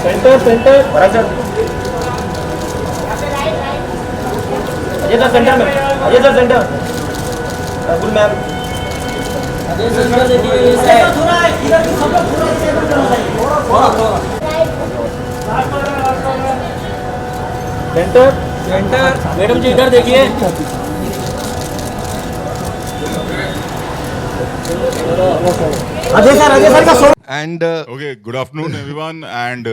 Centre centre बड़ा sir Ajay sir centre में Ajay sir centre Rahul ma'am Ajay sir देखिए थोड़ा इधर सब लोग थोड़ा सेंटर सेंटर मैडम जी इधर देखिए अजय सर का And Okay, good afternoon everyone and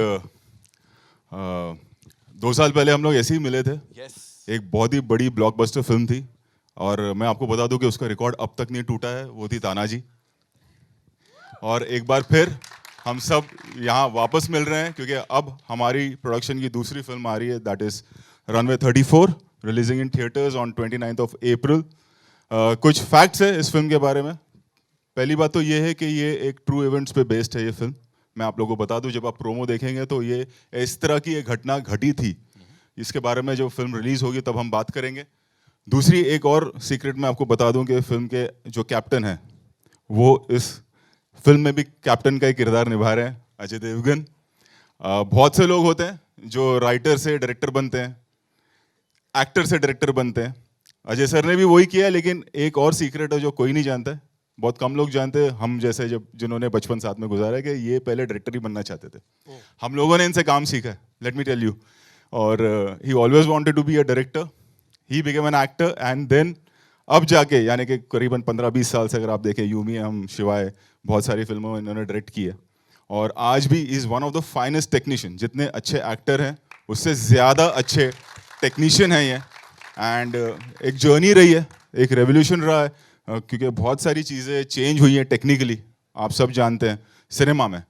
2 साल पहले हम लोग ऐसे ही मिले थे। एक बहुत ही बड़ी ब्लॉकबस्टर फिल्म थी और मैं आपको बता दूं कि उसका रिकॉर्ड अब तक नहीं टूटा है, वो थी तानाजी। और एक बार फिर हम सब यहाँ वापस मिल रहे हैं क्योंकि अब हमारी प्रोडक्शन की दूसरी फिल्म आ रही है, that is runway 34, releasing in theatres on 29th अप्रैल। कुछ फैक्ट्स है इस फिल्म के बारे में। पहली बात तो ये है कि ये एक ट्रू इवेंट्स पे बेस्ड है ये फिल्म। मैं आप लोगों को बता दूं, जब आप प्रोमो देखेंगे तो ये इस तरह की एक घटना घटी थी। इसके बारे में जब फिल्म रिलीज होगी तब हम बात करेंगे। दूसरी एक और सीक्रेट मैं आपको बता दूं कि फिल्म के जो कैप्टन हैं वो इस फिल्म में भी कैप्टन का ही किरदार निभा रहे हैं, अजय देवगन। बहुत से लोग होते हैं जो राइटर से डायरेक्टर बनते हैं, एक्टर से डायरेक्टर बनते हैं। अजय सर ने भी वही किया, लेकिन एक और सीक्रेट है जो कोई नहीं जानता है, बहुत कम लोग जानते हैं, हम जैसे जब जिन्होंने बचपन साथ में गुजारा है, कि ये पहले डायरेक्टर ही बनना चाहते थे। हम लोगों ने इनसे काम सीखा है, लेट मी टेल यू। और he always wanted to be a director, he became an actor and then अब जाके, यानी कि करीबन 15-20 साल से अगर आप देखें, यूमी हम शिवाय बहुत सारी फिल्मों में इन्होंने डायरेक्ट की है। और आज भी is one of the finest technician. जितने अच्छे एक्टर हैं उससे ज़्यादा अच्छे टेक्नीशियन हैं ये। एंड एक जर्नी रही है, एक रेवोल्यूशन रहा है, क्योंकि बहुत सारी चीज़ें चेंज हुई हैं टेक्निकली, आप सब जानते हैं, सिनेमा में,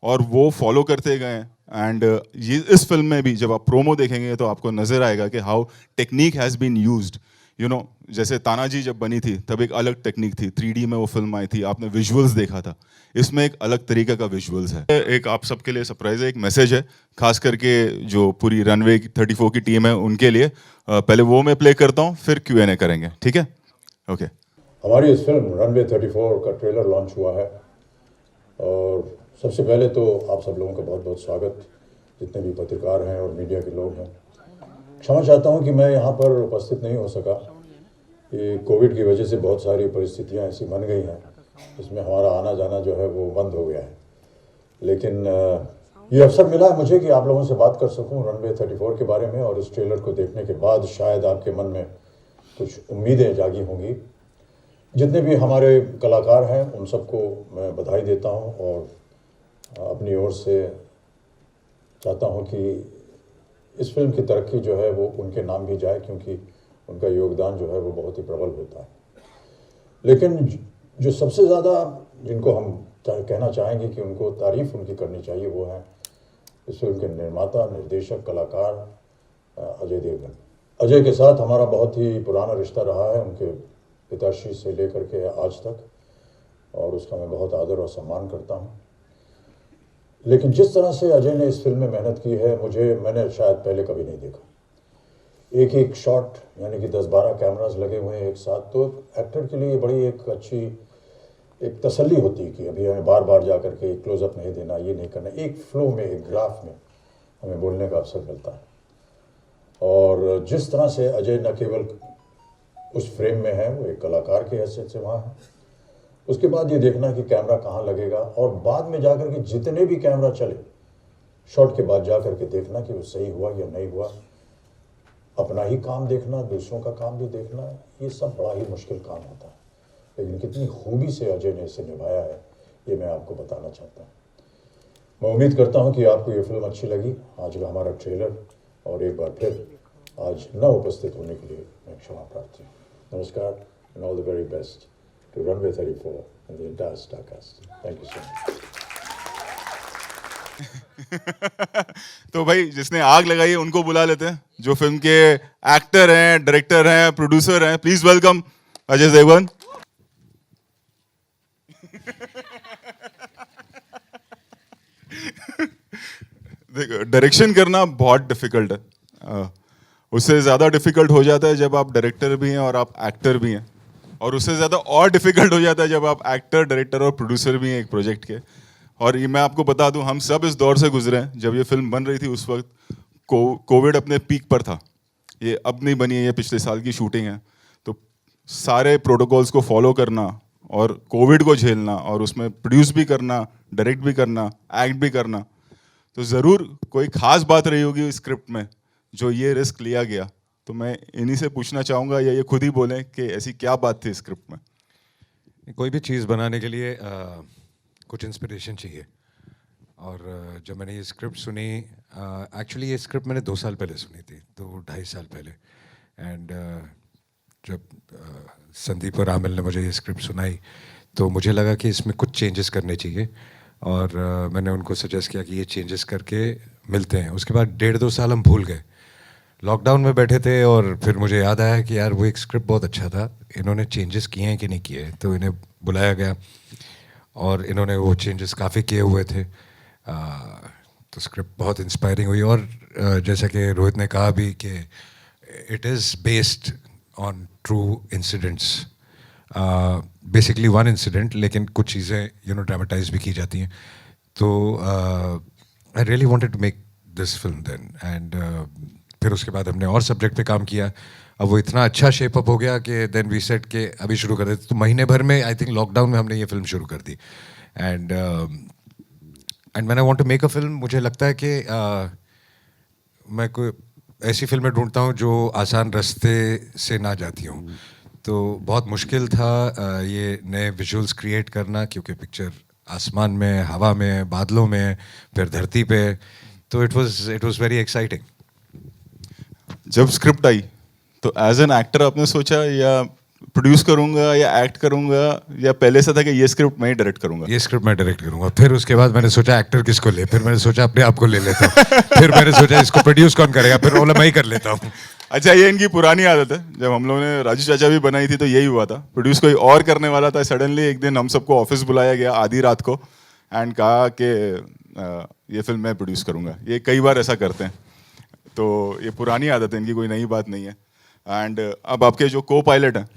और वो फॉलो करते गए हैं। एंड ये इस फिल्म में भी जब आप प्रोमो देखेंगे तो आपको नज़र आएगा कि how technique has been used. You know, जैसे तानाजी जब बनी थी तब एक अलग टेक्निक थी, 3D में वो फिल्म आई थी, आपने विजुअल्स देखा था। इसमें एक अलग तरीके का विजुअल्स है। एक आप सबके लिए सरप्राइज है, एक मैसेज है, खास करके जो पूरी रनवे 34 की टीम है उनके लिए। पहले वो मैं प्ले करता हूँ, फिर Q&A करेंगे, ठीक है? ओके। हमारी इस फिल्म रनवे 34 का ट्रेलर लॉन्च हुआ है और सबसे पहले तो आप सब लोगों का बहुत बहुत स्वागत, जितने भी पत्रकार हैं और मीडिया के लोग हैं। क्षमा चाहता हूं कि मैं यहां पर उपस्थित नहीं हो सका। ये कोविड की वजह से बहुत सारी परिस्थितियां ऐसी बन गई हैं, इसमें हमारा आना जाना जो है वो बंद हो गया है। लेकिन ये अवसर मिला है मुझे कि आप लोगों से बात कर सकूं रनवे 34 के बारे में, और इस ट्रेलर को देखने के बाद शायद आपके मन में कुछ उम्मीदें जागी होंगी। जितने भी हमारे कलाकार हैं उन सबको मैं बधाई देता हूं और अपनी ओर से चाहता हूं कि इस फिल्म की तरक्की जो है वो उनके नाम भी जाए, क्योंकि उनका योगदान जो है वो बहुत ही प्रबल होता है। लेकिन जो सबसे ज़्यादा जिनको हम कहना चाहेंगे कि उनको तारीफ़ उनकी करनी चाहिए, वो है इस फिल्म के निर्माता, निर्देशक, कलाकार अजय देवगन। अजय के साथ हमारा बहुत ही पुराना रिश्ता रहा है, उनके पिताश्री से लेकर के आज तक, और उसका मैं बहुत आदर और सम्मान करता हूं। लेकिन जिस तरह से अजय ने इस फिल्म में मेहनत की है, मैंने शायद पहले कभी नहीं देखा। एक एक शॉट, यानी कि 10-12 कैमरास लगे हुए हैं एक साथ, तो एक्टर के लिए बड़ी एक अच्छी एक तसल्ली होती है कि अभी हमें बार बार जा कर के क्लोजअप नहीं देना, ये नहीं करना, एक फ्लो में, एक ग्राफ में हमें बोलने का अवसर मिलता है। और जिस तरह से अजय न केवल उस फ्रेम में है, वो एक कलाकार की हैसियत से वहाँ है। उसके बाद ये देखना कि कैमरा कहाँ लगेगा, और बाद में जाकर के जितने भी कैमरा चले, शॉट के बाद जाकर के देखना कि वो सही हुआ या नहीं हुआ। अपना ही काम देखना, दूसरों का काम भी देखना, ये सब बड़ा ही मुश्किल काम होता है। लेकिन कितनी खूबी से अजय ने इसे निभाया है, ये मैं आपको बताना चाहता हूँ। मैं उम्मीद करता हूँ कि आपको ये फिल्म अच्छी लगी। आज का हमारा ट्रेलर, और एक बार फिर आज न उपस्थित होने के लिए मैं क्षमा प्रार्थी हूँ। Namaskar and all the very best to Runway 34 and the entire Starcast. Thank you so much. तो भाई जिसने आग लगाई है उनको बुला लेते हैं, जो फिल्म के एक्टर हैं, डायरेक्टर हैं, प्रोड्यूसर हैं। Please welcome Ajay Devgn. देखो, डायरेक्शन करना बहुत डिफिकल्ट है। उससे ज़्यादा डिफिकल्ट हो जाता है जब आप डायरेक्टर भी हैं और आप एक्टर भी हैं, और उससे ज़्यादा और डिफिकल्ट हो जाता है जब आप एक्टर, डायरेक्टर और प्रोड्यूसर भी हैं एक प्रोजेक्ट के। और ये मैं आपको बता दूं, हम सब इस दौर से गुजरे हैं। जब ये फिल्म बन रही थी उस वक्त कोविड अपने पीक पर था। ये अब नहीं बनी है, ये पिछले साल की शूटिंग है। तो सारे प्रोटोकॉल्स को फॉलो करना और कोविड को झेलना और उसमें प्रोड्यूस भी करना, डायरेक्ट भी करना, एक्ट भी करना, तो ज़रूर कोई खास बात रही होगी स्क्रिप्ट में जो ये रिस्क लिया गया। तो मैं इन्हीं से पूछना चाहूँगा, या ये खुद ही बोलें कि ऐसी क्या बात थी स्क्रिप्ट में। कोई भी चीज़ बनाने के लिए कुछ इंस्पिरेशन चाहिए। और जब मैंने ये स्क्रिप्ट सुनी, एक्चुअली ये स्क्रिप्ट मैंने 2 साल पहले सुनी थी, 2-2.5 साल पहले। एंड जब संदीप और आमिल ने मुझे ये स्क्रिप्ट सुनाई तो मुझे लगा कि इसमें कुछ चेंजेस करने चाहिए। और मैंने उनको सजेस्ट किया कि ये चेंजेस करके मिलते हैं। उसके बाद 1.5-2 साल हम भूल गए, लॉकडाउन में बैठे थे। और फिर मुझे याद आया कि यार वो एक स्क्रिप्ट बहुत अच्छा था, इन्होंने चेंजेस किए हैं कि नहीं किए। तो इन्हें बुलाया गया और इन्होंने वो चेंजेस काफ़ी किए हुए थे। तो स्क्रिप्ट बहुत इंस्पायरिंग हुई। और जैसा कि रोहित ने कहा भी कि it is based on true incidents, basically one incident, लेकिन कुछ चीज़ें ड्रामेटाइज भी की जाती हैं। तो I really wanted to make this film then. And फिर उसके बाद हमने और सब्जेक्ट पे काम किया। अब वो इतना अच्छा शेप अप हो गया कि देन वी सेट के अभी शुरू कर देते। तो महीने भर में, आई थिंक लॉकडाउन में, हमने ये फिल्म शुरू कर दी। And when I want to make a film, मुझे लगता है कि मैं कोई ऐसी फिल्में ढूंढता हूँ जो आसान रास्ते से ना जाती हूँ। तो बहुत मुश्किल था ये नए विजुअल्स क्रिएट करना, क्योंकि पिक्चर आसमान में, हवा में, बादलों में, फिर धरती पे। तो इट वाज वेरी एक्साइटिंग। जब स्क्रिप्ट आई तो एज एन एक्टर आपने सोचा या प्रोड्यूस करूंगा या एक्ट करूंगा, या पहले से था कि ये स्क्रिप्ट मैं ही डायरेक्ट करूंगा? ये स्क्रिप्ट मैं डायरेक्ट करूंगा। फिर उसके बाद मैंने सोचा एक्टर किसको ले, फिर मैंने सोचा अपने आप को ले लेता हूँ। फिर मैंने सोचा इसको प्रोड्यूस कौन करेगा, फिर बोला मैं ही कर लेता हूँ। अच्छा, ये इनकी पुरानी आदत है। जब हम लोगों ने राजू चाचा भी बनाई थी तो यही हुआ था, प्रोड्यूस कोई और करने वाला था। सडनली एक दिन हम सबको ऑफिस बुलाया गया आधी रात को एंड कहा कि ये फिल्म मैं प्रोड्यूस करूंगा। ये कई बार ऐसा करते हैं, तो ये पुरानी आदत है इनकी, कोई नई बात नहीं है। एंड अब आपके जो को पायलट हैं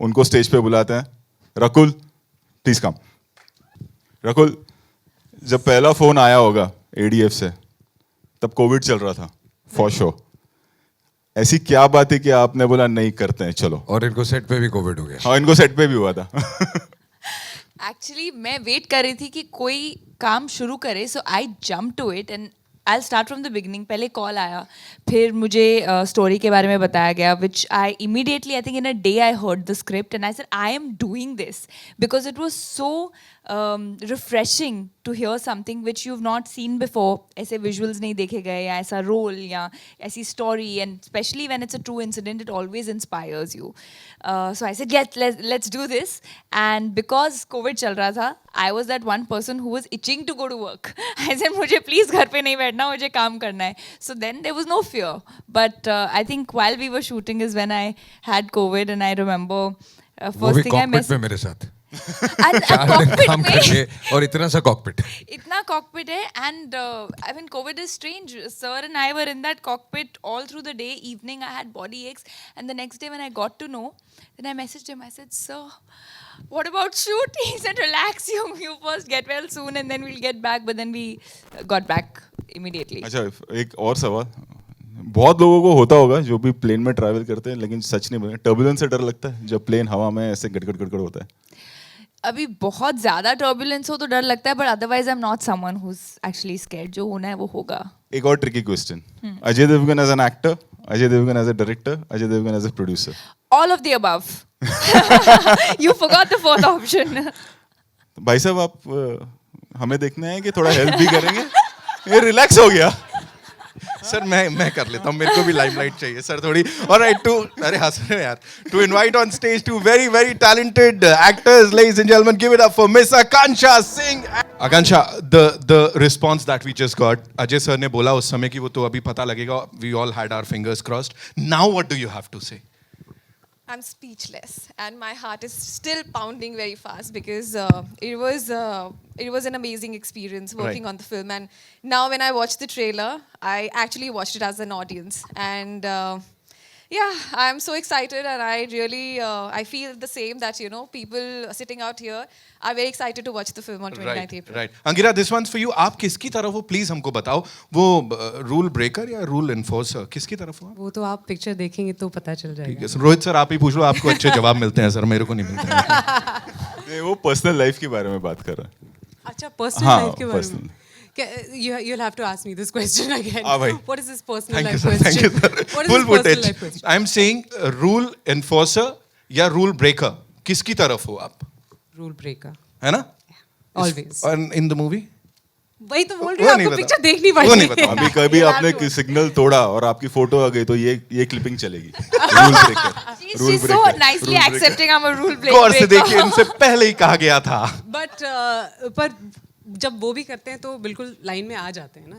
उनको स्टेज पे बुलाते हैं। Rakul, please come. रकुल, जब पहला फोन आया होगा एडीएफ से, तब कोविड चल रहा था फॉर श्योर। ऐसी क्या बात है कि आपने बोला नहीं करते हैं चलो? और इनको सेट पे भी कोविड हो गया। हाँ, इनको सेट पे भी हुआ था। एक्चुअली मैं वेट कर रही थी कि कोई काम शुरू करे, so I jump to it and I start from the beginning. पहले कॉल आया, फिर मुझे स्टोरी के बारे में बताया गया, which I immediately, I think in a day I heard the script and I said I am doing this because it was so refreshing to hear something which you have not seen before. ऐसे visuals नहीं देखे गए, या ऐसा role, या ऐसी story, and specially when it's a true incident it always inspires you. So I said let's do this. And because covid चल रहा था, I was that one person who was itching to go to work. I said मुझे please घर पे नहीं बैठना, मुझे काम करना है। So then there was no fear, but I think while we were shooting is when I had covid and I remember first thing I cockpit में मेरे साथ 4 दिन काम करके, और इतना सा कॉकपिट। इतना कॉकपिट है and I mean Covid is strange. Sir and I were in that cockpit all through the day. Evening I had body aches and the next day when I got to know, then I messaged him. I said, sir, what about shoot? He said, relax, you first get well soon and then we'll get back. But then we got back immediately. अच्छा, एक और सवाल। बहुत लोगों को होता होगा जो भी प्लेन में ट्रैवल करते हैं, लेकिन सच नहीं बोले, टर्बुलेंस से डर लगता है जब प्लेन हवा में ऐसे गड़गड़ गड़गड़ होता है? अभी बहुत ज़्यादा टर्बुलेंस हो तो डर लगता है, but otherwise I am not someone who is actually scared. जो होना है वो होगा. एक और tricky question, Ajay Devgn as an actor, Ajay Devgn as a director, Ajay Devgn as a producer? All of the above. You forgot the fourth option. भाई साहब, आप हमें देखना है कि थोड़ा हेल्प भी करेंगे? ये रिलैक्स हो गया. सर मैं कर लेता हूँ, मेरे को भी लाइमलाइट चाहिए सर थोड़ी. ऑलराइट, टू अरे हंस रहे हो यार. To invite on stage two very very talented actors, ladies and gentleman, give it up for miss Akanksha Singh. Akanksha, the response that we just got, Ajay sir ने बोला उस समय कि वो तो अभी पता लगेगा, we all had our fingers crossed. Now what do you have to say? I'm speechless, and my heart is still pounding very fast because it was an amazing experience working Right. on the film. And now when I watch the trailer, I actually watched it as an audience, and Yeah, I'm so excited, and I really I feel the same that people sitting out here are very excited to watch the film on 29th April. Right Angira this once for you आप किसकी तरफ हो please हमको बताओ वो rule breaker या rule enforcer किसकी तरफ हो वो तो आप पिक्चर देखेंगे तो पता चल ठीक जाएगा. है सर रोहित सर आप ही पूछ लो आपको अच्छे जवाब मिलते हैं सर मेरे को नहीं मिलते हैं. नहीं, वो पर्सनल लाइफ के बारे में बात कर रहा है. अच्छा पर्सनल हाँ, लाइफ के बारे में. personal. You'll have to ask me this question again. Ah, bhai. What is this personal thank you life sir thank you question? Sir What is full this personal footage life question? I am saying rule enforcer या rule breaker किसकी तरफ हो आप Rule breaker. है ना Always. और in the movie वही तो बोल रही वो हूँ नहीं आपको बता- पिक्चर देखनी वो नहीं पड़ेगी. बता- अभी कभी You'll आपने have to- सिग्नल तोड़ा और आपकी फोटो आ गई तो ये क्लिपिंग चलेगी. Rule breaker. She's so nicely accepting I'm a rule breaker. गौर से देखिए इनसे पहले ही कहा गया था But पर जब वो भी करते हैं तो बिल्कुल लाइन में आ जाते हैं ना.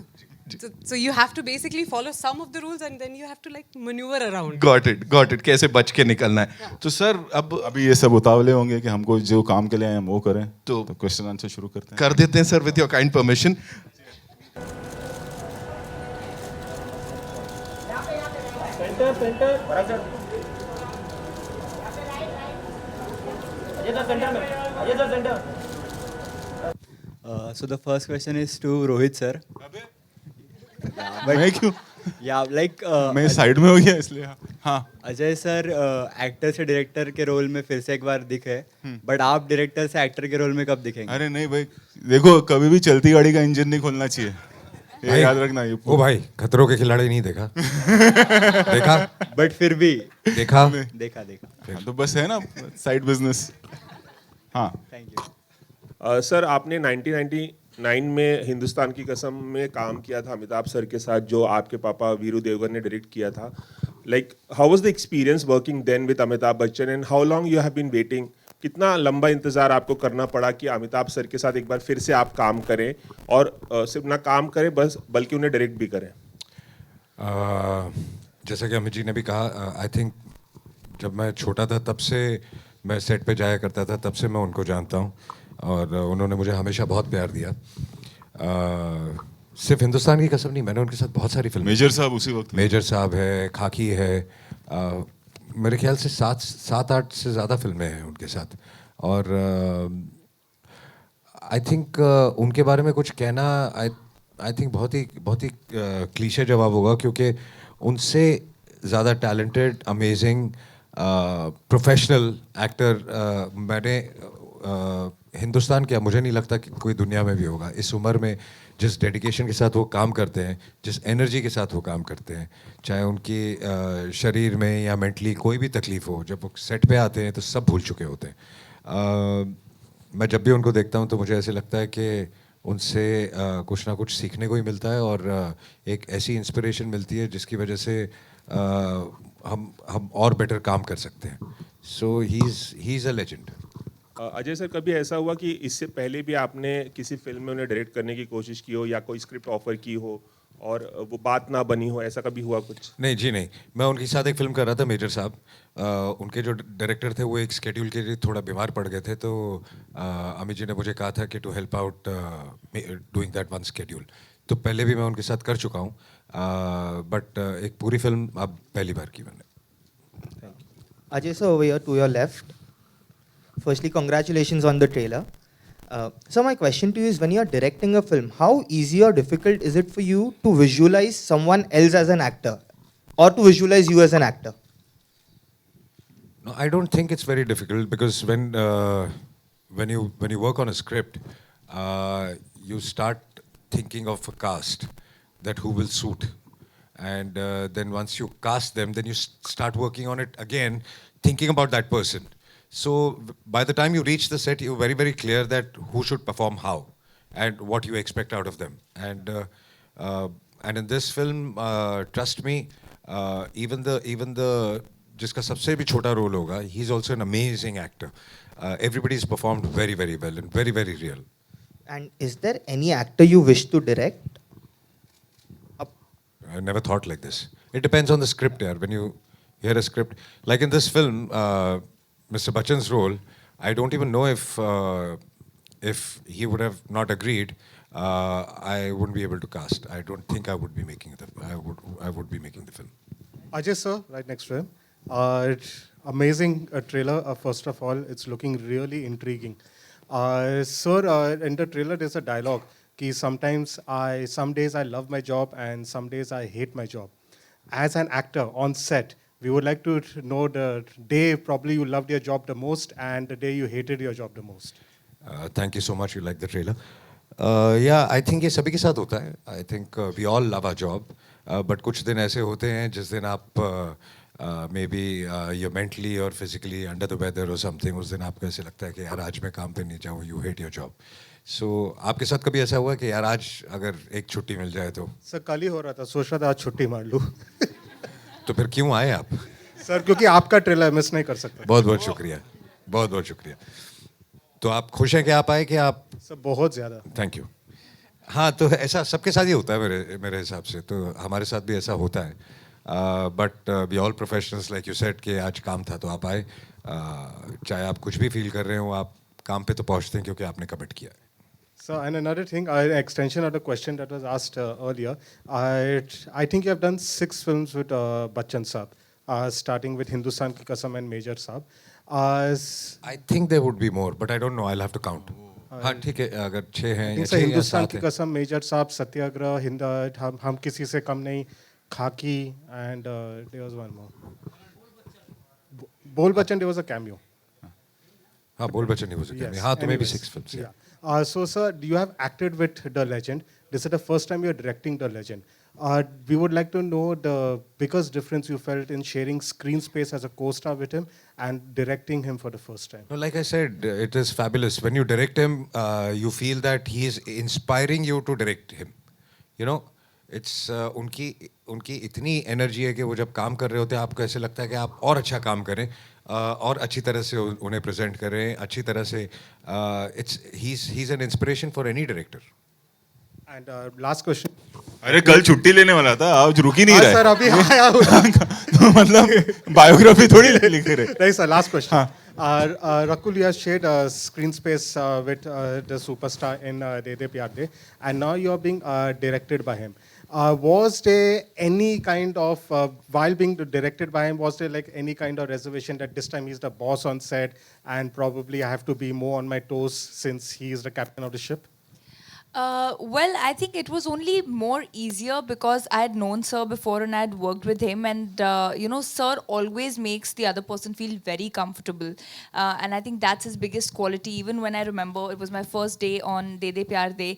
So you have to basically follow some of the rules and then you have to like maneuver around. Got it कैसे बच के निकलना है तो सर अब अभी ये सब उतावले होंगे कि हमको जो काम के लिए आए हम वो करें. तो क्वेश्चन आंसर शुरू करते हैं. कर देते हैं sir with your kind permission centre बड़ा सर. अजय सर सेंटर में. Ajay sir centre. So the first question is to Rohit sir. मैं क्यों Yeah, like मैं साइड में हो गया इसलिए. हाँ अजय सर एक्टर से डायरेक्टर के रोल में फिर से एक बार दिखे, बट आप डायरेक्टर से एक्टर के रोल में कब दिखेंगे? अरे नहीं भाई देखो कभी भी चलती गाड़ी का इंजन नहीं खोलना चाहिए. ये भाई, याद रखना. ये ओ भाई खतरों के खिलाड़ी नहीं देखा? देखा बट फिर भी देखा देखा. हाँ, तो बस है ना साइड बिजनेस. हाँ थैंक यू. सर आपने 1999 में हिंदुस्तान की कसम में काम किया था अमिताभ सर के साथ जो आपके पापा वीरू देवगन ने डायरेक्ट किया था. Like how was the experience working then with Amitabh Bachchan and how long you have been waiting. कितना लंबा इंतजार आपको करना पड़ा कि अमिताभ सर के साथ एक बार फिर से आप काम करें और सिर्फ ना काम करें बस बल्कि उन्हें डायरेक्ट भी करें. जैसा कि अमित जी ने भी कहा आई थिंक जब मैं छोटा था तब से मैं सेट पे जाया करता था तब से मैं उनको जानता हूँ और उन्होंने मुझे हमेशा बहुत प्यार दिया. सिर्फ हिंदुस्तान की कसम नहीं मैंने उनके साथ बहुत सारी फिल्में. मेजर साहब उसी वक्त. मेजर साहब है खाकी है मेरे ख्याल से 7-8 से ज़्यादा फिल्में हैं उनके साथ और आई थिंक उनके बारे में कुछ कहना आई थिंक बहुत ही क्लीशे जवाब होगा क्योंकि उनसे ज़्यादा टैलेंटेड अमेजिंग प्रोफेशनल एक्टर मैंने हिंदुस्तान क्या मुझे नहीं लगता कि कोई दुनिया में भी होगा. इस उम्र में जिस डेडिकेशन के साथ वो काम करते हैं जिस एनर्जी के साथ वो काम करते हैं चाहे उनकी शरीर में या मेंटली कोई भी तकलीफ हो जब वो सेट पे आते हैं तो सब भूल चुके होते हैं. मैं जब भी उनको देखता हूँ तो मुझे ऐसे लगता है कि उनसे कुछ ना कुछ सीखने को ही मिलता है और एक ऐसी इंस्पिरेशन मिलती है जिसकी वजह से हम और बेटर काम कर सकते हैं. So he is a legend. Ajay sir कभी ऐसा हुआ कि इससे पहले भी आपने किसी फिल्म में उन्हें डायरेक्ट करने की कोशिश की हो या कोई स्क्रिप्ट ऑफर की हो और वो बात ना बनी हो ऐसा कभी हुआ कुछ? नहीं जी नहीं मैं उनके साथ एक फिल्म कर रहा था मेजर साहब. उनके जो डायरेक्टर थे वो एक स्केड्यूल के लिए थोड़ा बीमार पड़ गए थे तो अमित जी ने मुझे कहा था कि to help out doing that one schedule. तो पहले भी मैं उनके साथ कर चुका हूँ बट एक पूरी फिल्म अब पहली बार की मैंने. Ajay sir, over here to your left. Firstly, congratulations on the trailer. So my question to you is, when you are directing a film, how easy or difficult is it for you to visualize someone else as an actor, or to visualize you as an actor? No, I don't think it's very difficult because when you work on a script, you start thinking of a cast that who will suit, and then once you cast them, then you start working on it again, thinking about that person. So by the time you reach the set, you're very, very clear that who should perform how and what you expect out of them. And in this film, trust me, even the जिसका सबसे भी छोटा role होगा, he's also an amazing actor. Everybody's performed very, very well and very, very real. And is there any actor you wish to direct? I never thought like this. It depends on the script, yaar. When you hear a script, like in this film, Mr. Bachchan's role, I don't even know if he would have not agreed, I wouldn't be able to cast. I don't think I would be making I would be making the film. Ajay sir, right next to him. It's amazing trailer. First of all, it's looking really intriguing. Sir, in the trailer there's a dialogue. Ki some days I love my job and some days I hate my job. As an actor on set, we would like to know the day probably you loved your job the most and the day you hated your job the most. Thank you so much. You like the trailer. Yeah, I think ये सभी के साथ होता है. I think we all love our job, but कुछ दिन ऐसे होते हैं जिस दिन आप maybe you're mentally or physically under the weather or something. उस दिन आपको ऐसे लगता है कि यार आज मैं काम पे नहीं जाऊँ. You hate your job. So आपके साथ कभी ऐसा हुआ कि यार आज अगर एक छुट्टी मिल जाए तो? सर कल ही हो रहा था, सोच रहा था आज छुट्टी मार लूँ. तो फिर क्यों आए आप? सर क्योंकि आपका ट्रेलर मिस नहीं कर सकता. बहुत बहुत शुक्रिया. बहुत बहुत शुक्रिया. तो आप खुश हैं कि आप आए कि आप? सर बहुत ज़्यादा. Thank you. हाँ, तो ऐसा सबके साथ ही होता है मेरे हिसाब से. तो हमारे साथ भी ऐसा होता है. But we all professionals like you said कि आज काम था तो आप आए. चाहे आप कुछ भी फील कर रहे हो, आप काम पे तो पहुंचते हैं क्योंकि आपने कमिट किया है. So, and another thing, extension of the question that was asked earlier, I think you have done 6 films with Bachchan Saab, starting with Hindustan Ki Kasam and Major Saab. I think there would be more, but I don't know. I'll have to count. हाँ ठीक है, अगर 6 हैं या 6 या हिंदुस्तान 7 की हैं. कसम, मेजर साहब, सत्याग्रह, हम किसी से कम नहीं, खाकी, and there was one more. Bol Bachchan, there was a cameo. हाँ, बोल बच्चन ही was a cameo. हाँ, तो maybe 6 films. Yeah. So, sir, you have acted with the legend. This is the first time you are directing the legend. We would like to know the biggest difference you felt in sharing screen space as a co-star with him and directing him for the first time. No, like I said, it is fabulous. When you direct him, you feel that he is inspiring you to direct him. You know, it's उनकी इतनी energy है कि वो जब काम कर रहे होते हैं आपको ऐसे लगता है कि आप और अच्छा काम करें और अच्छी तरह से उन्हें प्रेजेंट करें अच्छी तरह से. he's an inspiration for any director. And last question. अरे कल छुट्टी लेने वाला था, आज रुक ही नहीं रहा है. सर अभी आया हूँ. तो मतलब बायोग्राफी थोड़ी लिख रहे. नहीं sir, last question. Rakul, you have shared screen space with the superstar in De De Pyar De, and now you are being directed by him. Was there any kind of, while being directed by him, was there like any kind of reservation that this time he's the boss on set and probably I have to be more on my toes since he is the captain of the ship? Well, I think it was only more easier because I had known Sir before and I had worked with him, and you know, Sir always makes the other person feel very comfortable, and I think that's his biggest quality. Even when I remember it was my first day on De De Pyar De,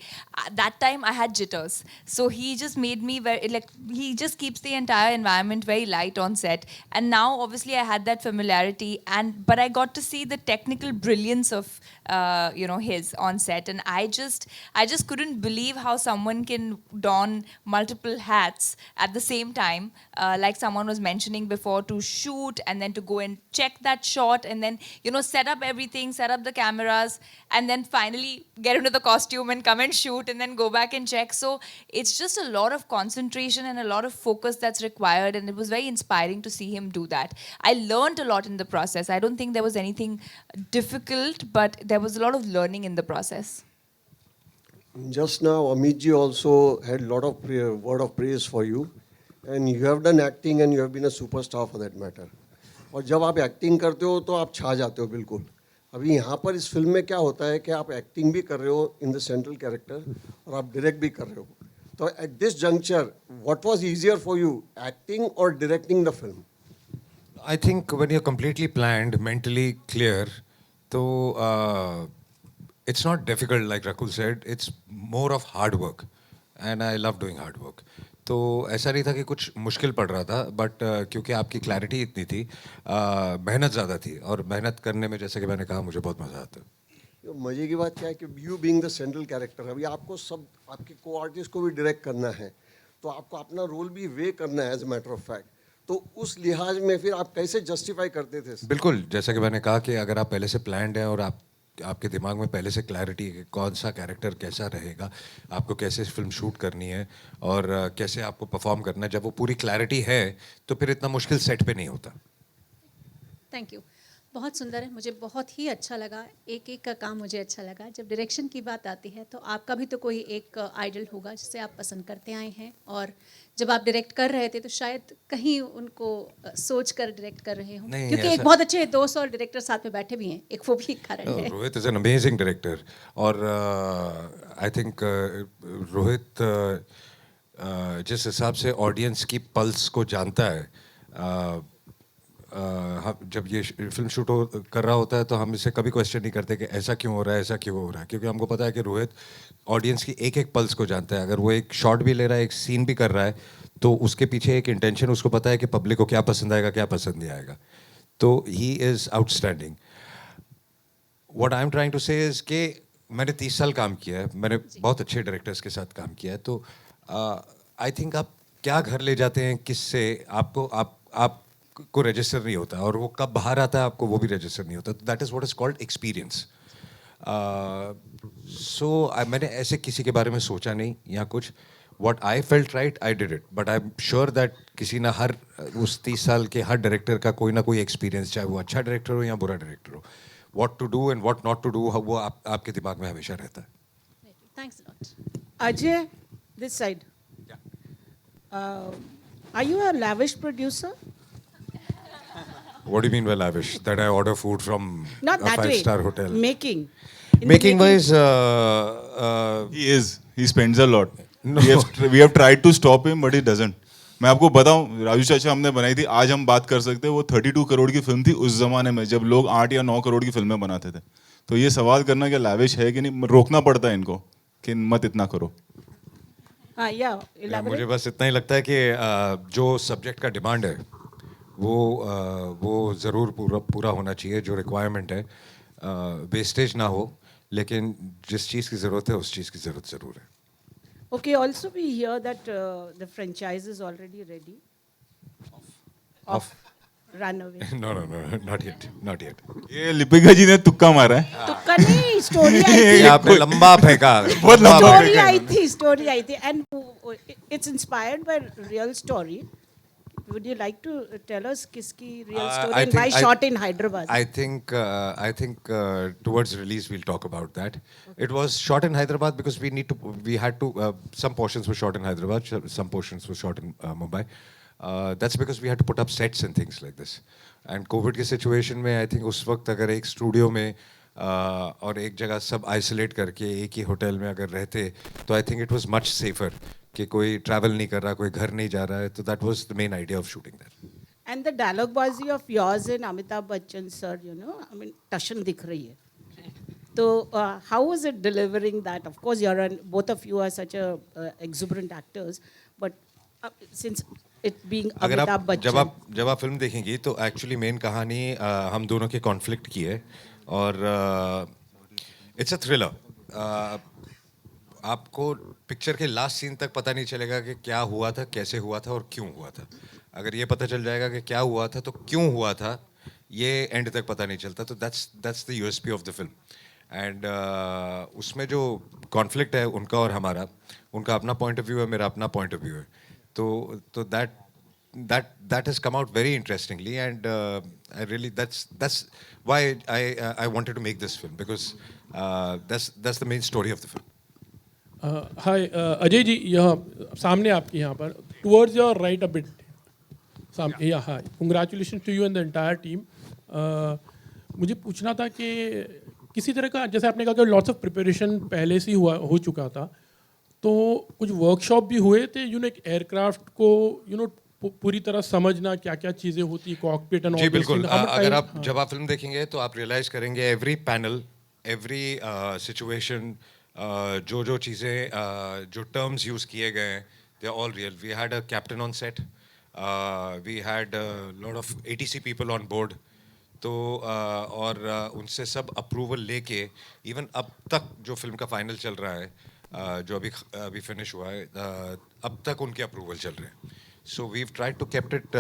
that time I had jitters, so he just made me very, like, he just keeps the entire environment very light on set. And now obviously I had that familiarity, but I got to see the technical brilliance of you know, his on set, and I just couldn't believe how someone can don multiple hats at the same time, like someone was mentioning before, to shoot and then to go and check that shot and then, you know, set up everything, set up the cameras, and then finally get into the costume and come and shoot and then go back and check. So it's just a lot of concentration and a lot of focus that's required, and it was very inspiring to see him do that. I learned a lot in the process. I don't think there was anything difficult, but there was a lot of learning in the process. Just now, Amit ji also had a lot of word of praise for you, and you have done acting and you have been a superstar for that matter. और जब आप acting करते हो तो आप छा जाते हो बिल्कुल. अभी यहाँ पर इस फिल्म में क्या होता है कि आप एक्टिंग भी कर रहे हो इन द सेंट्रल कैरेक्टर और आप डायरेक्ट भी कर रहे हो. तो at this juncture, what was easier for you, acting और directing the film? I think when you're completely planned, mentally clear, so it's not difficult, like Rakul said. It's more of hard work, and I love doing hard work. तो ऐसा नहीं था कि कुछ मुश्किल पड़ रहा था, बट क्योंकि आपकी क्लैरिटी इतनी थी, मेहनत ज़्यादा थी, और मेहनत करने में जैसे कि मैंने कहा मुझे बहुत मज़ा आता है. मज़े की बात क्या है कि you being the central character, अभी आपको सब आपके को आर्टिस्ट को भी डायरेक्ट करना है, तो आपको अपना रोल भी वे करना है as a matter of fact. तो उस लिहाज में फिर आप कैसे जस्टिफाई करते थे? बिल्कुल, जैसा कि मैंने कहा कि अगर आप पहले से प्लान्ड हैं और आपके दिमाग में पहले से क्लैरिटी है कि कौन सा कैरेक्टर कैसा रहेगा, आपको कैसे फिल्म शूट करनी है और कैसे आपको परफॉर्म करना है, जब वो पूरी क्लैरिटी है तो फिर इतना मुश्किल सेट पे नहीं होता. Thank you. बहुत सुंदर है, मुझे बहुत ही अच्छा लगा। एक एक का काम मुझे अच्छा लगा। जब डायरेक्शन की बात आती है तो आपका भी तो कोई एक आइडल होगा जिसे आप पसंद करते आए हैं, और जब आप डायरेक्ट कर रहे थे तो शायद कहीं उनको सोच कर डायरेक्ट कर रहे हो, नहीं, क्योंकि एक ऐसा- बहुत अच्छे दोस्त और डायरेक्टर साथ में बैठे भी हैं, एक वो भी एक कारण है। Rohit is an amazing director और आई थिंक रोहित जिस हिसाब से ऑडियंस की पल्स को जानता है, हम जब ये फिल्म शूट कर रहा होता है तो हम इसे कभी क्वेश्चन नहीं करते कि ऐसा क्यों हो रहा है, ऐसा क्यों हो रहा है, क्योंकि हमको पता है कि रोहित ऑडियंस की एक एक पल्स को जानता है। अगर वो एक शॉट भी ले रहा है, एक सीन भी कर रहा है, तो उसके पीछे एक इंटेंशन, उसको पता है कि पब्लिक को क्या पसंद आएगा, क्या पसंद नहीं आएगा। तो he is outstanding. What I am trying to say is कि मैंने 30 साल काम किया है, मैंने बहुत अच्छे डायरेक्टर्स के साथ काम किया है, तो आई थिंक आप क्या घर ले जाते हैं किससे, आपको रजिस्टर नहीं होता, और वो कब बाहर आता है आपको वो भी रजिस्टर नहीं होता। That is what is called experience. So मैंने ऐसे किसी के बारे में सोचा नहीं या कुछ। What I felt right, I did it. But I'm sure that किसी ना हर उस 30 साल के हर डायरेक्टर का कोई ना कोई एक्सपीरियंस, चाहे वो अच्छा डायरेक्टर हो या बुरा डायरेक्टर हो, what to do and what not to do, वो आपके दिमाग में हमेशा रहता है। Thanks a lot. Ajay, this side. Are you a lavish producer? What do you mean by lavish? That I order food from Not a that way. 5-star hotel? Making. In the Making wise, he is. He spends a lot. We have tried to stop him, but he doesn't. मैं आपको बताऊं, राजू चाचा हमने बनाई थी, आज हम बात कर सकते हैं, वो 32 करोड़ की फिल्म थी उस जमाने में जब लोग 8 या 9 करोड़ की फिल्में बनाते थे। तो ये सवाल करना कि लाविश है कि नहीं, रोकना पड़ता है इनको कि मत इतना करो। Yeah, elaborate. मुझे बस इतना ही लगता है कि जो सब्जेक्ट का डिमांड है वो ज़रूर पूरा होना चाहिए, जो रिक्वायरमेंट है, वेस्टेज ना हो, लेकिन जिस चीज़ की ज़रूरत है उस चीज़ की ज़रूरत ज़रूर है। Okay, also we hear that the franchise is already ready. Of Runaway. No, not yet, not yet. ये लिपिका जी ने तुक्का मारा है। तुक्का नहीं, story आई थी। ये आपने लंबा फेंका, बहुत लंबा Story आई थी, and it's inspired by real story. Would you like to tell us किसकी real story and why shot in Hyderabad? I think towards release we'll talk about that. Okay. It was shot in Hyderabad because we had to, some portions were shot in Hyderabad, some portions were shot in Mumbai. That's because we had to put up sets and things like this. And COVID के situation में I think उस वक्त अगर एक studio में और एक जगह सब isolate करके एक ही hotel में अगर रहते, तो I think it was much safer कि कोई travel नहीं कर रहा, कोई घर नहीं जा रहा है, तो that was the main idea of shooting that. And the dialogue bazi of yours and Amitabh Bachchan sir, you know, I mean, tashan dikh rahi hai. So how was it delivering that? Of course, both of you are such a exuberant actors, but since it being Amitabh Bachchan. जब आप film देखेंगी तो actually main कहानी हम दोनों के conflict की है, और इट्स अ थ्रिलर। आपको पिक्चर के लास्ट सीन तक पता नहीं चलेगा कि क्या हुआ था, कैसे हुआ था और क्यों हुआ था। अगर ये पता चल जाएगा कि क्या हुआ था तो क्यों हुआ था, ये एंड तक पता नहीं चलता। तो that's the USP of the film. And उसमें जो कॉन्फ्लिक्ट है उनका और हमारा, उनका अपना पॉइंट ऑफ व्यू है, मेरा अपना पॉइंट ऑफ व्यू है, तो that has come out very interestingly, and I really that's why I wanted to make this film, because that's the main story of the film. Hi, Ajay ji, यहाँ सामने आपके यहाँ पर towards your right a bit. Yeah, hi. Congratulations to you and the entire team. मुझे पूछना था कि किसी तरह का, जैसे आपने कहा कि लॉट्स ऑफ प्रिपरेशन पहले से ही हो चुका था, तो कुछ वर्कशॉप भी हुए थे, एक एयरक्राफ्ट को पूरी तरह समझना, क्या क्या चीज़ें होती, कॉकपिट एंड ऑल। जी बिल्कुल। अगर आप जब आप फिल्म देखेंगे तो आप रियलाइज करेंगे एवरी पैनल, एवरी सिचुएशन, जो चीज़ें, जो टर्म्स यूज़ किए गए हैं, they are all real. We had a captain on set, we had lot of ATC people on board, तो और उनसे सब अप्रूवल लेके इवन अब तक जो फिल्म का फाइनल चल रहा है, जो अभी फिनिश हुआ है, अब तक उनके अप्रूवल चल रहे हैं। So we tried to kept it,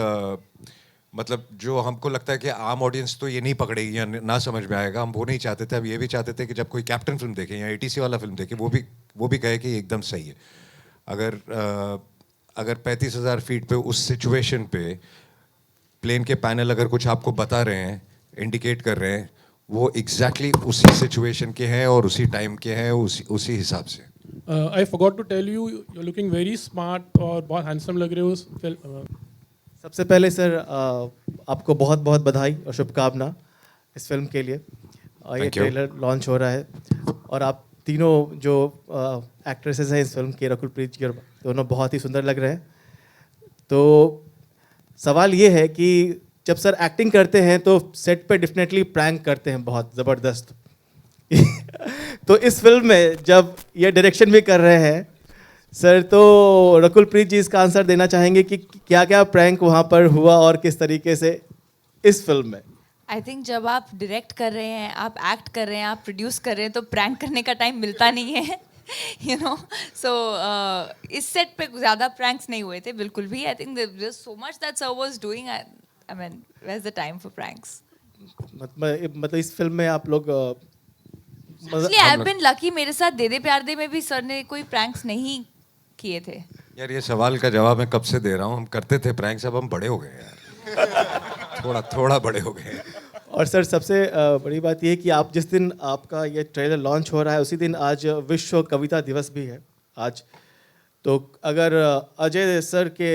मतलब जो हमको लगता है कि आम ऑडियंस तो ये नहीं पकड़ेगी या ना समझ में आएगा, हम वो नहीं चाहते थे। अब ये भी चाहते थे कि जब कोई कैप्टन फिल्म देखे या ATC वाला फिल्म देखे, वो भी कहे कि एकदम सही है। अगर 35,000 फीट पे उस सिचुएशन पे प्लेन के पैनल अगर कुछ आपको बता रहे हैं, इंडिकेट कर रहे हैं वो एग्जैक्टली उसी सिचुएशन के हैं और उसी टाइम के हैं, उसी हिसाब से। I forgot to tell you, you are looking very smart और बहुत हैंडसम लग रहे हो। सबसे पहले सर आपको बहुत बहुत बधाई और शुभकामना इस फिल्म के लिए। ये ट्रेलर लॉन्च हो रहा है और आप तीनों जो एक्ट्रेसेस हैं इस फिल्म के, रकुलप्रीत जी और दोनों बहुत ही सुंदर लग रहे हैं। तो सवाल ये है कि जब सर एक्टिंग करते हैं तो सेट पे डेफिनेटली प्रैंक करते हैं बहुत ज़बरदस्त। तो इस फिल्म में जब ये डायरेक्शन भी कर रहे हैं सर, तो रकुलप्रीत जी इसका आंसर देना चाहेंगे कि क्या क्या प्रैंक वहाँ पर हुआ और किस तरीके से इस फिल्म में। आई थिंक जब आप डायरेक्ट कर रहे हैं, आप एक्ट कर रहे हैं, आप प्रोड्यूस कर रहे हैं, तो प्रैंक करने का टाइम मिलता नहीं है, यू नो। सो इस सेट पे ज़्यादा प्रैंक्स नहीं हुए थे बिल्कुल भी। I think there is so much that sir was doing, I mean where is the time for pranks. मतलब इस फिल्म में आप लोग actually I have been lucky, मेरे साथ दे दे प्यार दे में भी सर ने कोई प्रैंक्स नहीं किए थे। यार ये सवाल का जवाब मैं कब से दे रहा हूँ, हम करते थे प्रैंक्स, अब हम बड़े हो गए यार। थोड़ा बड़े हो गए। और सर सबसे बड़ी बात ये है कि आप जिस दिन आपका ये ट्रेलर लॉन्च हो रहा है उसी दिन आज विश्व कविता दिवस भी है आज। तो अगर अजय सर के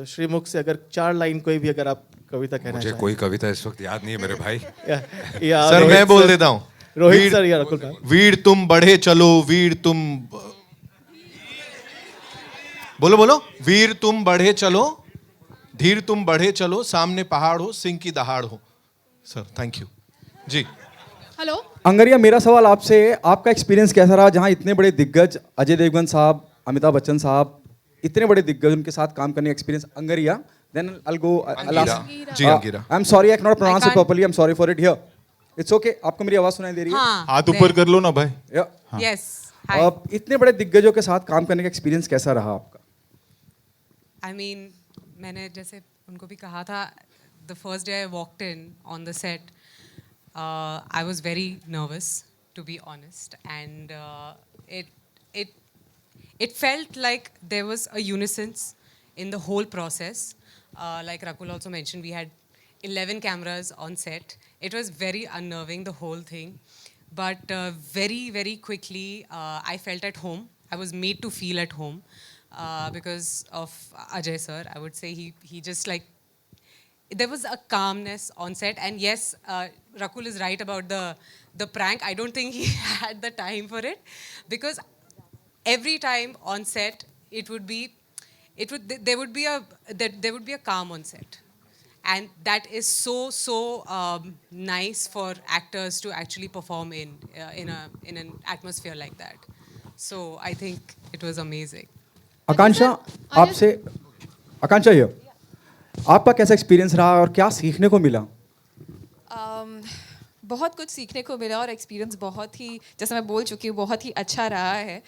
श्रीमुख से अगर 4 लाइन कोई भी अगर आप कविता कहना मुझे चाहें। कोई कविता इस वक्त याद नहीं है मेरे भाई। सर मैं बोल देता हूँ, रोहित सर या रकुल भाई। वीर तुम बढ़े चलो, वीर तुम बोलो, वीर तुम बढ़े चलो, धीर तुम बढ़े चलो, सामने पहाड़ हो, सिंह की दहाड़ हो। सर थैंक यू जी। हेलो अंगरिया, मेरा सवाल आपसे, आपका एक्सपीरियंस कैसा रहा जहां इतने बड़े दिग्गज अजय देवगन साहब, अमिताभ बच्चन साहब, इतने बड़े दिग्गज, उनके साथ काम करने का experience. Angaria, then I go जी Angira. I am sorry I can not pronounce it properly, I am sorry for it here. It's okay, आपको मेरी आवाज सुनाई दे रही है? हाथ ऊपर कर लो ना भाई। यस। इतने बड़े दिग्गजों के साथ काम करने का एक्सपीरियंस कैसा रहा आपका? आई मीन मैंने जैसे उनको भी कहा था, the first day I walked in on the set, I was very nervous to be honest, and it felt like there was a unison in the whole process. Like Rakul also mentioned, we had 11 cameras on set. It was very unnerving, the whole thing. But very, very quickly, I felt at home. I was made to feel at home because of Ajay sir. I would say he just like, there was a calmness on set. And yes, Rakul is right about the prank. I don't think he had the time for it, because every time on set there would be a calm on set, and that is so nice for actors to actually perform in an atmosphere like that. So I think it was amazing. आकांक्षा, आपसे, आकांक्षा ये आपका कैसा experience रहा और क्या सीखने को मिला? बहुत कुछ सीखने को मिला और एक्सपीरियंस बहुत ही, जैसे मैं बोल चुकी हूँ, बहुत ही अच्छा रहा है।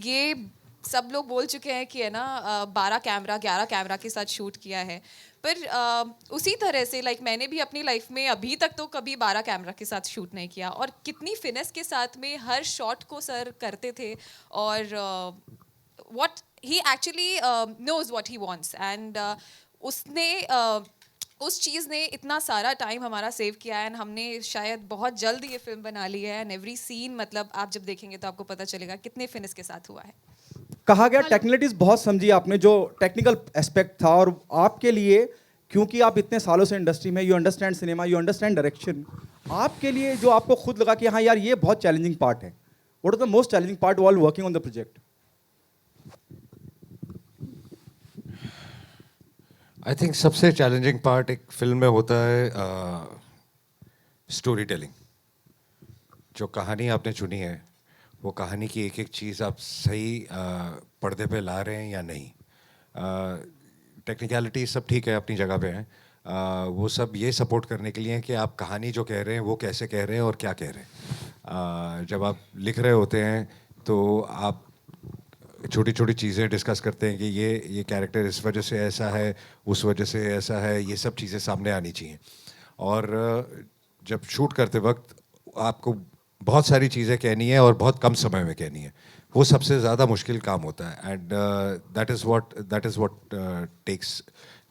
ये सब लोग बोल चुके हैं कि है ना 11 कैमरा के साथ शूट किया है, पर उसी तरह से लाइक मैंने भी अपनी लाइफ में अभी तक तो कभी 12 कैमरा के साथ शूट नहीं किया, और कितनी फिनेस के साथ में हर शॉट को सर करते थे, और what he actually knows what he wants, and उसने उस चीज़ ने इतना सारा टाइम हमारा सेव किया है, एंड हमने शायद बहुत जल्द ये फिल्म बना ली है, एंड एवरी सीन मतलब आप जब देखेंगे तो आपको पता चलेगा कितने फिनिश के साथ हुआ है। कहा गया टेक्निकलिटीज बहुत समझी आपने, जो टेक्निकल एस्पेक्ट था, और आपके लिए क्योंकि आप इतने सालों से इंडस्ट्री में, you understand cinema, you understand direction, आपके लिए जो आपको खुद लगा कि हाँ यार ये बहुत चैलेंजिंग पार्ट है, what is the most challenging part while working on the project? I think सबसे चैलेंजिंग पार्ट एक फिल्म में होता है स्टोरी टेलिंग। जो कहानी आपने चुनी है वो कहानी की एक एक चीज़ आप सही पर्दे पे ला रहे हैं या नहीं। टेक्निकलिटी सब ठीक है, अपनी जगह पे हैं, वो सब ये सपोर्ट करने के लिए है कि आप कहानी जो कह रहे हैं वो कैसे कह रहे हैं और क्या कह रहे हैं। जब आप लिख रहे होते हैं तो आप छोटी छोटी चीज़ें डिस्कस करते हैं कि ये कैरेक्टर इस वजह से ऐसा है, उस वजह से ऐसा है, ये सब चीज़ें सामने आनी चाहिए। और जब शूट करते वक्त आपको बहुत सारी चीज़ें कहनी है और बहुत कम समय में कहनी है, वो सबसे ज़्यादा मुश्किल काम होता है। And that is what takes,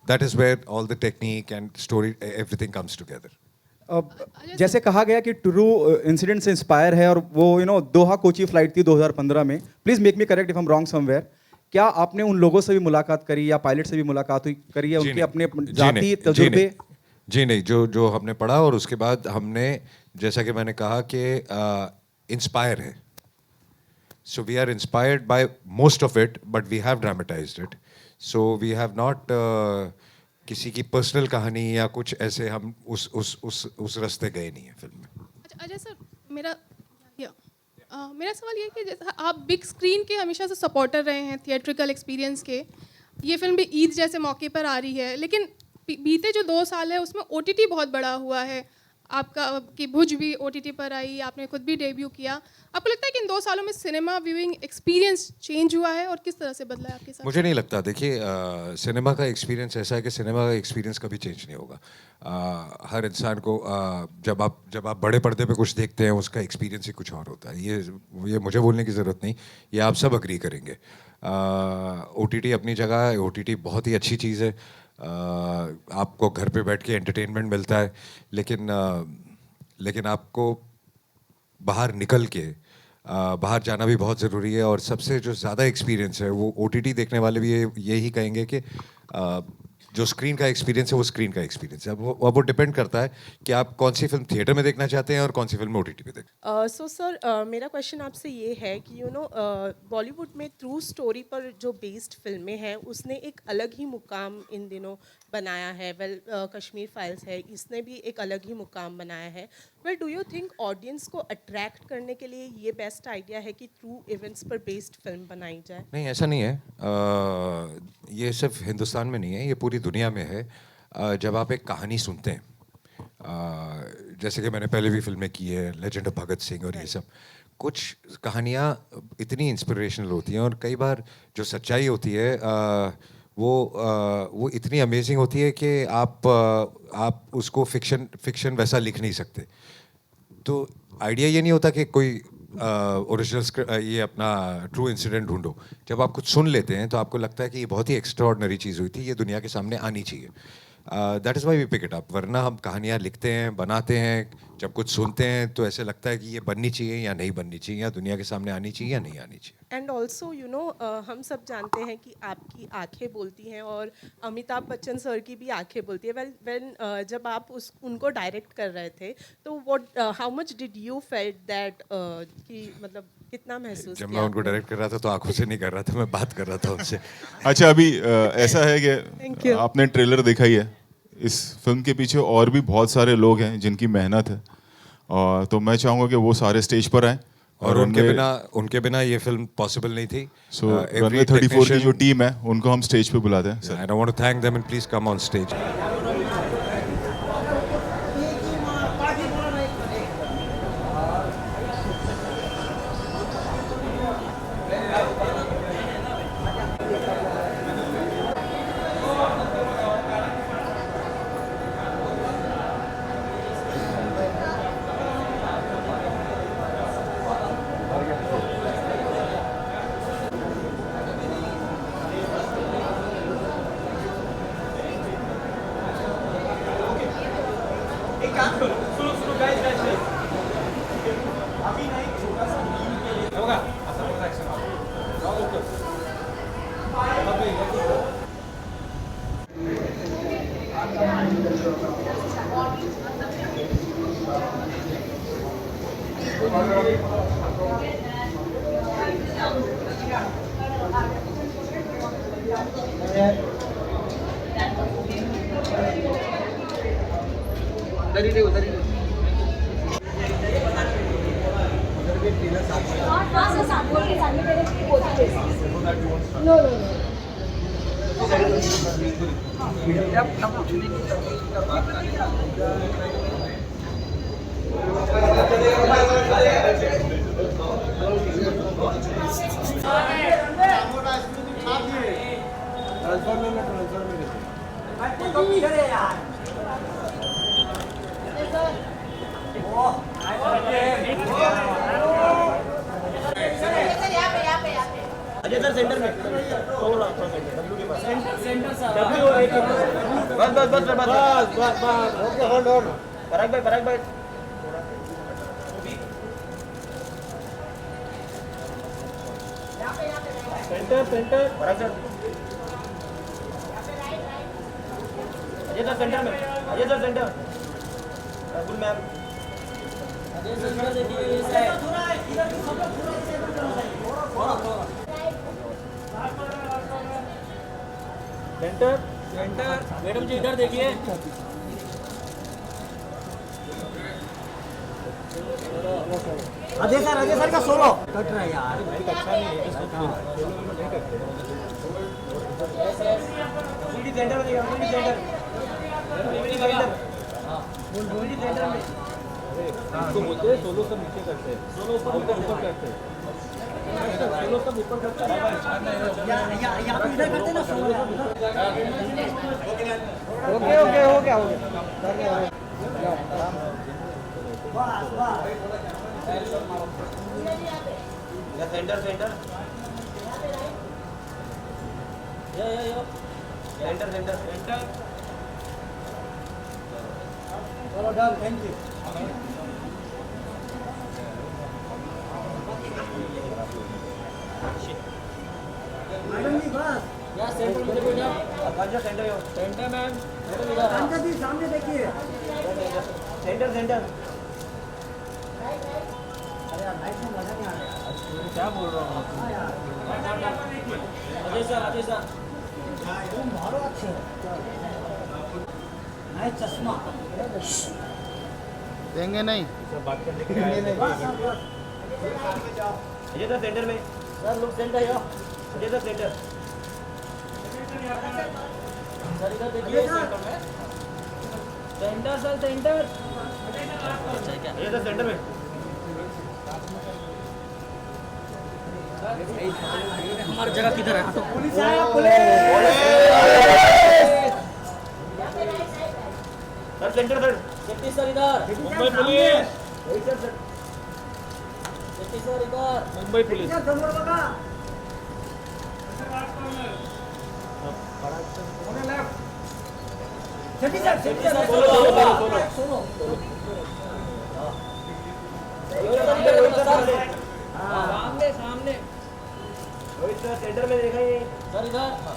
that is where all the technique and story everything comes together. जैसे कहा गया कि ट्रू इंसिडेंट से इंस्पायर है और वो दोहा कोची फ्लाइट थी 2015 में. Please make me correct if I am wrong somewhere. क्या आपने उन लोगों से भी मुलाकात करी या पायलट से भी मुलाकात करी है, उनके अपने जाती तजुर्बे? जी नहीं, जो हमने पढ़ा और उसके बाद हमने, जैसा कि मैंने कहा कि इंस्पायर है. So we are inspired by most of it, but we have dramatized it. So we have not किसी की पर्सनल कहानी या कुछ ऐसे हम उस रास्ते गए नहीं है फिल्म में. अजय सर, मेरा सवाल ये है कि जैसे आप बिग स्क्रीन के हमेशा से सपोर्टर रहे हैं, थिएट्रिकल एक्सपीरियंस के, ये फिल्म भी ईद जैसे मौके पर आ रही है, लेकिन बीते जो 2 साल है उसमें OTT बहुत बड़ा हुआ है. आपका कि भुज भी OTT पर आई, आपने खुद भी डेब्यू किया. आपको लगता है कि इन 2 सालों में सिनेमा व्यूइंग एक्सपीरियंस चेंज हुआ है और किस तरह से बदला है आपके साथ? मुझे नहीं लगता. देखिए, सिनेमा का एक्सपीरियंस ऐसा है कि सिनेमा का एक्सपीरियंस कभी चेंज नहीं होगा. हर इंसान को जब आप बड़े पर्दे पे कुछ देखते हैं उसका एक्सपीरियंस ही कुछ और होता है. ये मुझे बोलने की ज़रूरत नहीं, ये आप सब अग्री करेंगे. OTT अपनी जगह है, OTT बहुत ही अच्छी चीज़ है. आपको घर पे बैठ के एंटरटेनमेंट मिलता है, लेकिन आपको बाहर निकल के बाहर जाना भी बहुत ज़रूरी है. और सबसे जो ज़्यादा एक्सपीरियंस है वो OTT देखने वाले भी यही कहेंगे कि जो स्क्रीन का एक्सपीरियंस है वो स्क्रीन का एक्सपीरियंस है. अब वो डिपेंड करता है कि आप कौन सी फिल्म थिएटर में देखना चाहते हैं और कौन सी फिल्म OTT पे देखें. सो सर, मेरा क्वेश्चन आपसे ये है कि बॉलीवुड में ट्रू स्टोरी पर जो बेस्ड फिल्में हैं उसने एक अलग ही मुकाम इन दिनों बनाया है. कश्मीर फाइल्स है, इसने भी एक अलग ही मुकाम बनाया है. डू यू थिंक ऑडियंस को अट्रैक्ट करने के लिए ये बेस्ट आइडिया है कि ट्रू इवेंट्स पर बेस्ड फिल्म बनाई जाए? नहीं, ऐसा नहीं है. ये सिर्फ हिंदुस्तान में नहीं है, ये पूरी दुनिया में है. जब आप एक कहानी सुनते हैं, जैसे कि मैंने पहले भी फिल्में की है, लेजेंड ऑफ भगत सिंह और ये सब, कुछ कहानियाँ इतनी इंस्पिरेशनल होती हैं और कई बार जो सच्चाई होती है वो इतनी अमेजिंग होती है कि आप उसको फिक्शन वैसा लिख नहीं सकते. तो आइडिया ये नहीं होता कि कोई ओरिजिनल ये अपना ट्रू इंसिडेंट ढूंढो. जब आप कुछ सुन लेते हैं तो आपको लगता है कि ये बहुत ही एक्स्ट्राऑर्डिनरी चीज़ हुई थी, ये दुनिया के सामने आनी चाहिए. That is why we pick it up. वरना हम कहानियाँ लिखते हैं, बनाते हैं, जब कुछ सुनते हैं तो ऐसे लगता है कि ये बननी चाहिए या नहीं बननी चाहिए, या दुनिया के सामने आनी चाहिए या नहीं आनी चाहिए. एंड ऑल्सो हम सब जानते हैं कि आपकी आंखें बोलती हैं और अमिताभ बच्चन सर की भी आंखें बोलती है. जब आप उनको डायरेक्ट कर रहे थे तो how much did you felt that, कि मतलब कितना महसूस जब मैं उनको डायरेक्ट कर रहा था तो आंखों से नहीं कर रहा था, मैं बात कर रहा था उनसे. अच्छा, अभी ऐसा है कि आपने ट्रेलर देखा ही है. इस फिल्म के पीछे और भी बहुत सारे लोग हैं जिनकी मेहनत है, और तो मैं चाहूँगा कि वो सारे स्टेज पर आएँ. और उनके बिना ये फिल्म पॉसिबल नहीं थी. सो रनवे 34 की जो टीम है उनको हम स्टेज पे बुलाते हैं. I want to thank them and please come on stage. Ajay sir centre में थोड़ा डब्ल्यू के पास सेंटर सर डब्ल्यू बस ओके होल्ड पराग भाई centre Parag sir Ajay sir centre में Ajay sir centre good ma'am Ajay sir देखिए सेंटर मैडम जी इधर देखिए अजय सर का सोलो कट रहा है यार भाई अच्छा नहीं है सेंटर में देखिए सेंटर में इसको बोलते हैं सोलो सब नीचे करते हैं सोलो ऊपर करते हैं सोलो सब ऊपर करते हैं या इधर करते हैं ना सोलो ओके हो गया सेंटर सेंटर चलो डन थैंक यू मैडम जी बस या सेंटर में देखो जा सेंटर मैम सेंटर जी सामने देखिए सेंटर अरे यार लाइट में मजा नहीं आ रहा क्या बोल रहा हूँ अजय सर तुम मारो अच्छे नहीं चश्मा देंगे नहीं बात करने के लिए अजय सर सेंटर में सर लोग सेंटर है अजय सर सेंटर सर इधर देखिए centre sir centre Ajay sir centre में हमारी जगह किधर है पुलिस आया sir centre sir Shetty sir इधर मुंबई पुलिस शेट्टी सर इधर मुंबई पुलिस समोर बघा शेट्टी सर सोलो सामने रोहित सर सेंटर में देखा ये सर इधर